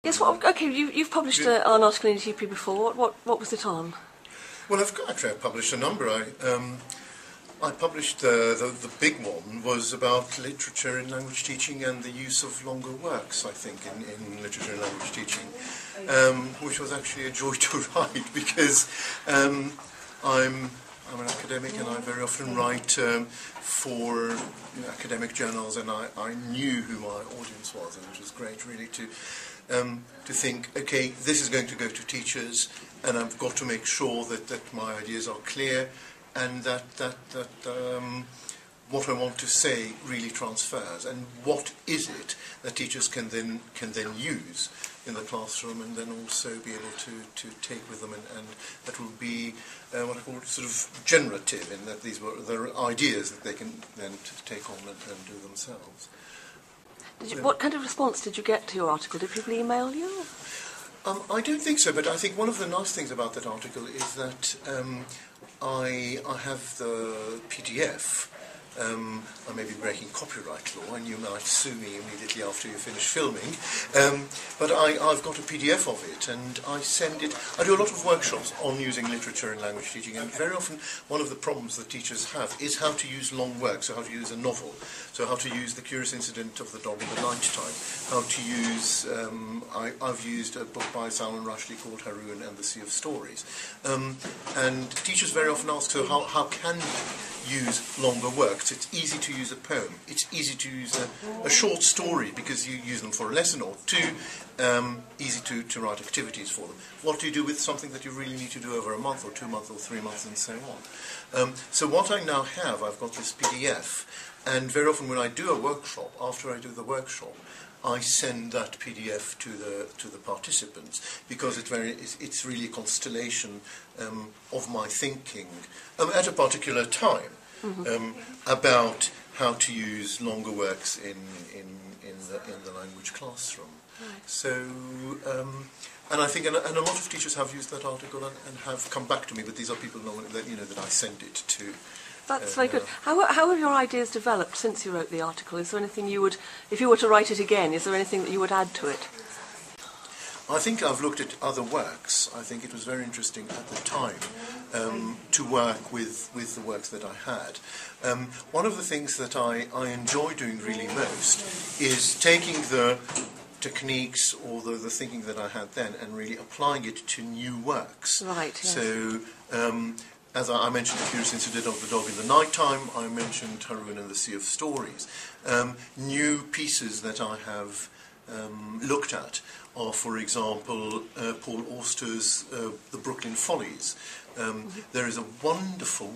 Yes, well, okay, you've published an article in TP before. What was it on? Well, I've published a number. I published the big one was about literature in language teaching and the use of longer works, I think, in literature and language teaching, which was actually a joy to write because I'm an academic and I very often write for academic journals, and I knew who my audience was, and it was great really to think, okay, this is going to go to teachers, and I've got to make sure that my ideas are clear, and that what I want to say really transfers, and what is it that teachers can then use in the classroom, and then also be able to take with them, and that will be what I call sort of generative, in that these were their ideas that they can then take on and do themselves. What kind of response did you get to your article? Did people email you? I don't think so, but I think one of the nice things about that article is that I have the PDF. I may be breaking copyright law, and you might sue me immediately after you finish filming, but I've got a PDF of it, and I send it. I do a lot of workshops on using literature in language teaching, and very often one of the problems that teachers have is how to use long work, so how to use a novel, so how to use The Curious Incident of the Dog in the Night Time, how to use, I've used a book by Salman Rushdie called Haroun and the Sea of Stories, and teachers very often ask, so how can you use longer works? It's easy to use a poem, it's easy to use a short story because you use them for a lesson or two, easy to write activities for them. What do you do with something that you really need to do over a month or 2 months or 3 months and so on? So what I now have, I've got this PDF, and very often when I do a workshop, after I do the workshop, I send that PDF to the participants, because it's really a constellation of my thinking at a particular time about how to use longer works in the language classroom. Right. So, and I think, and a lot of teachers have used that article and have come back to me, but these are people that I send it to. That's very good. How have your ideas developed since you wrote the article? Is there anything you would, if you were to write it again, is there anything that you would add to it? I think I've looked at other works. I think it was very interesting at the time to work with the works that I had. One of the things that I enjoy doing really most is taking the techniques or the thinking that I had then and really applying it to new works. Right. Yes. So, as I mentioned The Curious Incident of the Dog in the Night Time, I mentioned Haroun and the Sea of Stories. New pieces that I have looked at are, for example, Paul Auster's The Brooklyn Follies. There is a wonderful,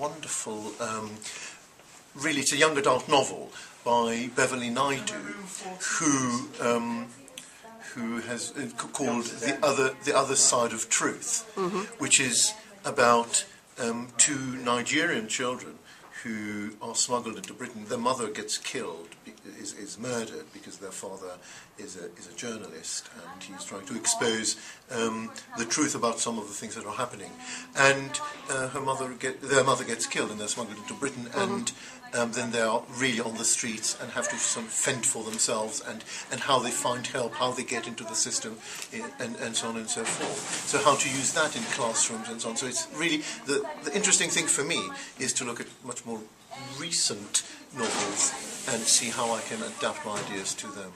really it's a young adult novel by Beverly Naidoo, who has called The Other Side of Truth, which is about two Nigerian children who are smuggled into Britain. Their mother gets killed, is murdered, because their father is a journalist, and he's trying to expose the truth about some of the things that are happening. And their mother gets killed, and they're smuggled into Britain, and then they are really on the streets and have to sort of fend for themselves, and how they find help, how they get into the system, and so on and so forth. So how to use that in classrooms and so on. So it's really, the interesting thing for me is to look at much more recent novels and see how I can adapt my ideas to them.